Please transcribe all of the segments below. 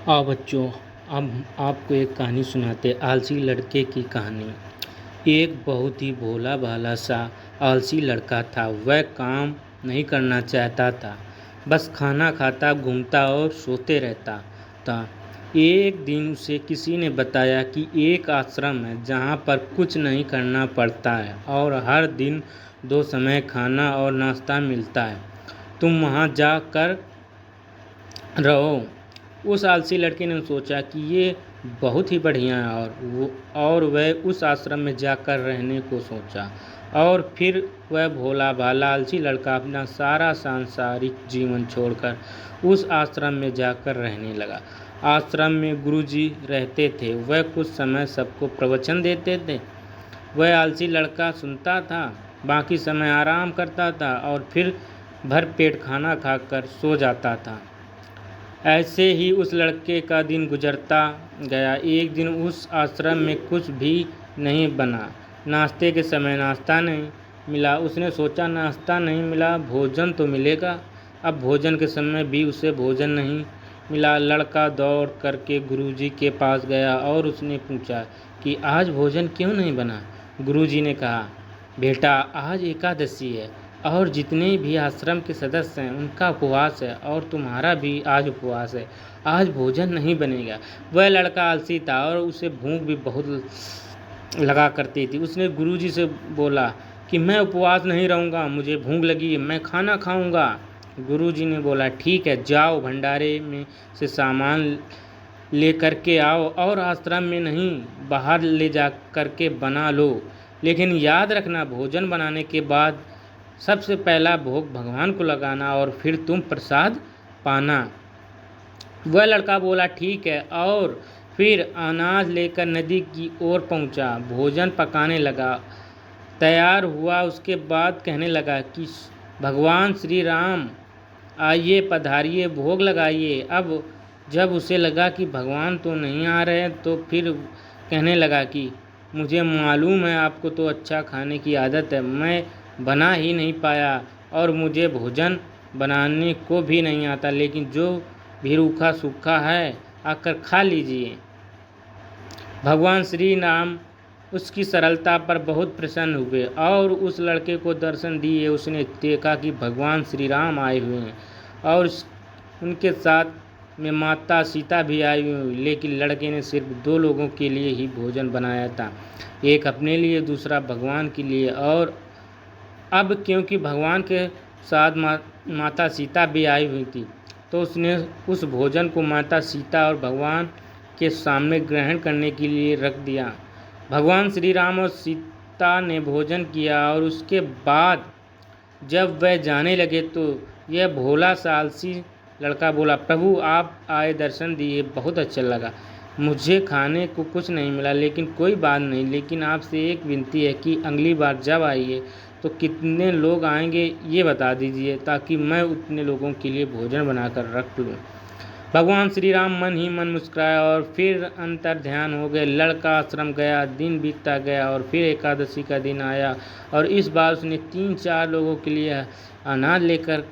आओ बच्चों, अब आपको एक कहानी सुनाते आलसी लड़के की कहानी। एक बहुत ही भोला भाला सा आलसी लड़का था। वह काम नहीं करना चाहता था, बस खाना खाता, घूमता और सोते रहता था। एक दिन उसे किसी ने बताया कि एक आश्रम है जहाँ पर कुछ नहीं करना पड़ता है और हर दिन 2 समय खाना और नाश्ता मिलता है। तुम वहाँ जा कर रहो। उस आलसी लड़के ने सोचा कि ये बहुत ही बढ़िया है और वह उस आश्रम में जाकर रहने को सोचा। और फिर वह भोला भाला आलसी लड़का अपना सारा सांसारिक जीवन छोड़कर उस आश्रम में जाकर रहने लगा। आश्रम में गुरुजी रहते थे। वह कुछ समय सबको प्रवचन देते थे। वह आलसी लड़का सुनता था, बाकी समय आराम करता था और फिर भर पेट खाना खाकर सो जाता था। ऐसे ही उस लड़के का दिन गुजरता गया। एक दिन उस आश्रम में कुछ भी नहीं बना। नाश्ते के समय नाश्ता नहीं मिला। उसने सोचा, नाश्ता नहीं मिला, भोजन तो मिलेगा। अब भोजन के समय भी उसे भोजन नहीं मिला। लड़का दौड़ करके गुरुजी के पास गया और उसने पूछा कि आज भोजन क्यों नहीं बना। गुरुजी ने कहा, बेटा, आज एकादशी है और जितने भी आश्रम के सदस्य हैं उनका उपवास है और तुम्हारा भी आज उपवास है। आज भोजन नहीं बनेगा। वह लड़का आलसी था और उसे भूख भी बहुत लगा करती थी। उसने गुरुजी से बोला कि मैं उपवास नहीं रहूँगा, मुझे भूख लगी है, मैं खाना खाऊँगा। गुरुजी ने बोला, ठीक है, जाओ भंडारे में से सामान ले करके आओ और आश्रम में नहीं, बाहर ले जा करके बना लो। लेकिन याद रखना, भोजन बनाने के बाद सबसे पहला भोग भगवान को लगाना और फिर तुम प्रसाद पाना। वह लड़का बोला, ठीक है, और फिर अनाज लेकर नदी की ओर पहुंचा। भोजन पकाने लगा, तैयार हुआ। उसके बाद कहने लगा कि भगवान श्री राम आइए, पधारिए, भोग लगाइए। अब जब उसे लगा कि भगवान तो नहीं आ रहे, तो फिर कहने लगा कि मुझे मालूम है आपको तो अच्छा खाने की आदत है, मैं बना ही नहीं पाया और मुझे भोजन बनाने को भी नहीं आता, लेकिन जो भी रूखा सूखा है आकर खा लीजिए। भगवान श्री राम उसकी सरलता पर बहुत प्रसन्न हुए और उस लड़के को दर्शन दिए। उसने देखा कि भगवान श्री राम आए हुए हैं और उनके साथ में माता सीता भी आई हुई, लेकिन लड़के ने सिर्फ 2 लोगों के लिए ही भोजन बनाया था, एक अपने लिए, दूसरा भगवान के लिए। और अब क्योंकि भगवान के साथ माता सीता भी आई हुई थी, तो उसने उस भोजन को माता सीता और भगवान के सामने ग्रहण करने के लिए रख दिया। भगवान श्री राम और सीता ने भोजन किया और उसके बाद जब वह जाने लगे तो यह भोला सा आलसी लड़का बोला, प्रभु आप आए, दर्शन दिए, बहुत अच्छा लगा। मुझे खाने को कुछ नहीं मिला, लेकिन कोई बात नहीं, लेकिन आपसे एक विनती है कि अगली बार जब आइए तो कितने लोग आएंगे ये बता दीजिए, ताकि मैं उतने लोगों के लिए भोजन बनाकर रख लूँ। भगवान श्री राम मन ही मन मुस्कुराए और फिर अंतर ध्यान हो गए। लड़का आश्रम गया, दिन बीतता गया और फिर एकादशी का दिन आया और इस बार उसने 3-4 लोगों के लिए अनाज लेकर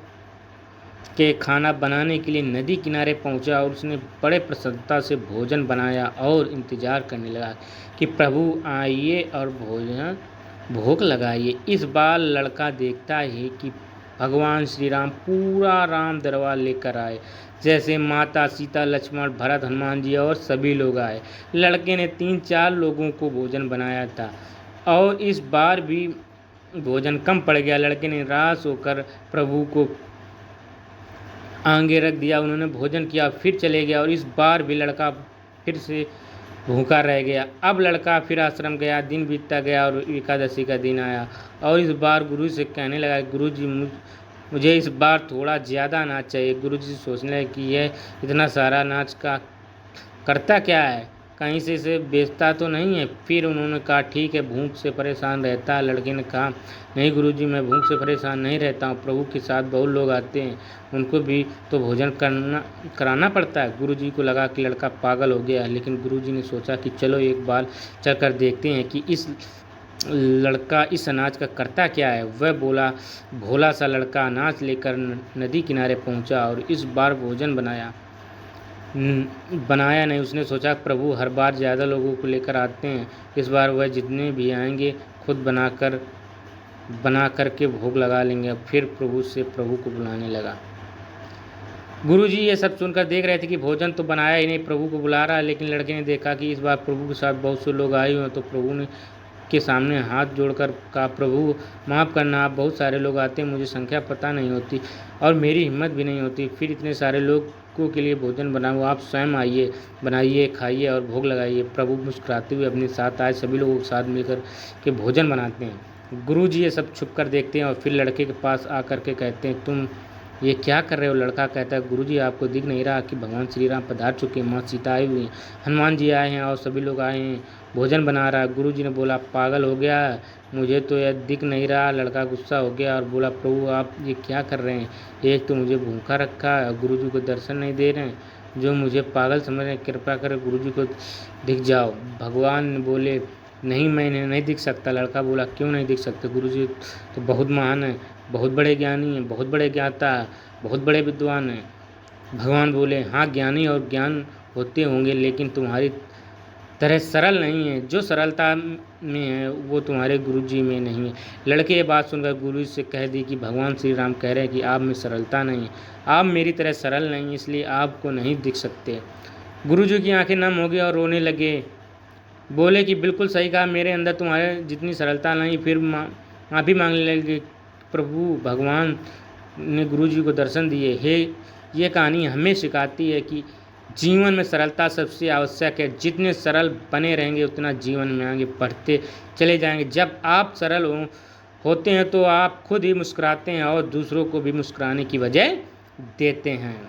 के खाना बनाने के लिए नदी किनारे पहुंचा और उसने बड़े प्रसन्नता से भोजन बनाया और इंतजार करने लगा कि प्रभु आइए और भोजन भोग लगाइए। इस बार लड़का देखता है कि भगवान श्री राम पूरा राम दरबार लेकर आए, जैसे माता सीता, लक्ष्मण, भरत, हनुमान जी और सभी लोग आए। लड़के ने 3-4 लोगों को भोजन बनाया था और इस बार भी भोजन कम पड़ गया। लड़के ने निराश होकर प्रभु को आगे रख दिया। उन्होंने भोजन किया, फिर चले गया और इस बार भी लड़का फिर से भूखा रह गया। अब लड़का फिर आश्रम गया, दिन बीतता गया और एकादशी का दिन आया और इस बार गुरु से कहने लगा, गुरु जी मुझे इस बार थोड़ा ज़्यादा अनाज चाहिए। गुरु जी सोचने लगे कि यह इतना सारा अनाज का करता क्या है, कहीं से इसे बेचता तो नहीं है। फिर उन्होंने कहा, ठीक है, भूख से परेशान रहता है। लड़के ने कहा, नहीं गुरुजी, मैं भूख से परेशान नहीं रहता हूँ, प्रभु के साथ बहुत लोग आते हैं, उनको भी तो भोजन कराना पड़ता है। गुरुजी को लगा कि लड़का पागल हो गया है, लेकिन गुरुजी ने सोचा कि चलो एक बार चलकर देखते हैं कि इस लड़का इस अनाज का करता क्या है। वह बोला, भोला सा लड़का अनाज लेकर नदी किनारे पहुँचा और इस बार भोजन बनाया। बनाया नहीं। उसने सोचा प्रभु हर बार ज़्यादा लोगों को लेकर आते हैं, इस बार वह जितने भी आएंगे खुद बना कर के भोग लगा लेंगे। फिर प्रभु को बुलाने लगा। गुरुजी ये सब सुनकर देख रहे थे कि भोजन तो बनाया ही नहीं, प्रभु को बुला रहा है। लेकिन लड़के ने देखा कि इस बार प्रभु के साथ बहुत से लोग आए हुए हैं, तो प्रभु ने के सामने हाथ जोड़कर कहा, प्रभु माफ़ करना, आप बहुत सारे लोग आते हैं, मुझे संख्या पता नहीं होती और मेरी हिम्मत भी नहीं होती, फिर इतने सारे लोगों के लिए भोजन बनाऊँ। आप स्वयं आइए, बनाइए, खाइए और भोग लगाइए। प्रभु मुस्कुराते हुए अपने साथ आए सभी लोगों के साथ मिलकर के भोजन बनाते हैं। गुरुजी ये सब छुप कर देखते हैं और फिर लड़के के पास आकर के कहते हैं, तुम ये क्या कर रहे हो? लड़का कहता है, गुरुजी आपको दिख नहीं रहा कि भगवान श्री राम पधार चुके हैं, माँ सीता आई हुई हैं, हनुमान जी आए हैं और सभी लोग आए हैं, भोजन बना रहा है। गुरुजी ने बोला, पागल हो गया है, मुझे तो यह दिख नहीं रहा। लड़का गुस्सा हो गया और बोला, प्रभु आप ये क्या कर रहे हैं? एक तो मुझे भूखा रखा है और गुरुजी को दर्शन नहीं दे रहे हैं, जो मुझे पागल समझ रहे हैं, कृपा कर गुरुजी को दिख जाओ। भगवान बोले, नहीं मैं इन्हें नहीं दिख सकता। लड़का बोला, क्यों नहीं दिख सकते? गुरुजी तो बहुत महान है, बहुत बड़े ज्ञानी हैं, बहुत बड़े ज्ञाता है, बहुत बड़े विद्वान हैं। भगवान बोले, हाँ ज्ञानी और ज्ञान होते होंगे, लेकिन तुम्हारी तरह सरल नहीं है। जो सरलता में है वो तुम्हारे गुरुजी में नहीं है। लड़के ये बात सुनकर गुरुजी से कह दी कि भगवान श्री राम कह रहे हैं कि आप में सरलता नहीं है, आप मेरी तरह सरल नहीं, इसलिए आपको नहीं दिख सकते। गुरुजी की आंखें नम हो गई और रोने लगे। बोले कि बिल्कुल सही कहा, मेरे अंदर तुम्हारे जितनी सरलता नहीं। फिर माफ़ी मांगने लगे। प्रभु भगवान ने गुरुजी को दर्शन दिए। ये कहानी हमें सिखाती है कि जीवन में सरलता सबसे आवश्यक है। जितने सरल बने रहेंगे उतना जीवन में आगे बढ़ते चले जाएंगे। जब आप सरल होते हैं तो आप खुद ही मुस्कुराते हैं और दूसरों को भी मुस्कुराने की वजह देते हैं।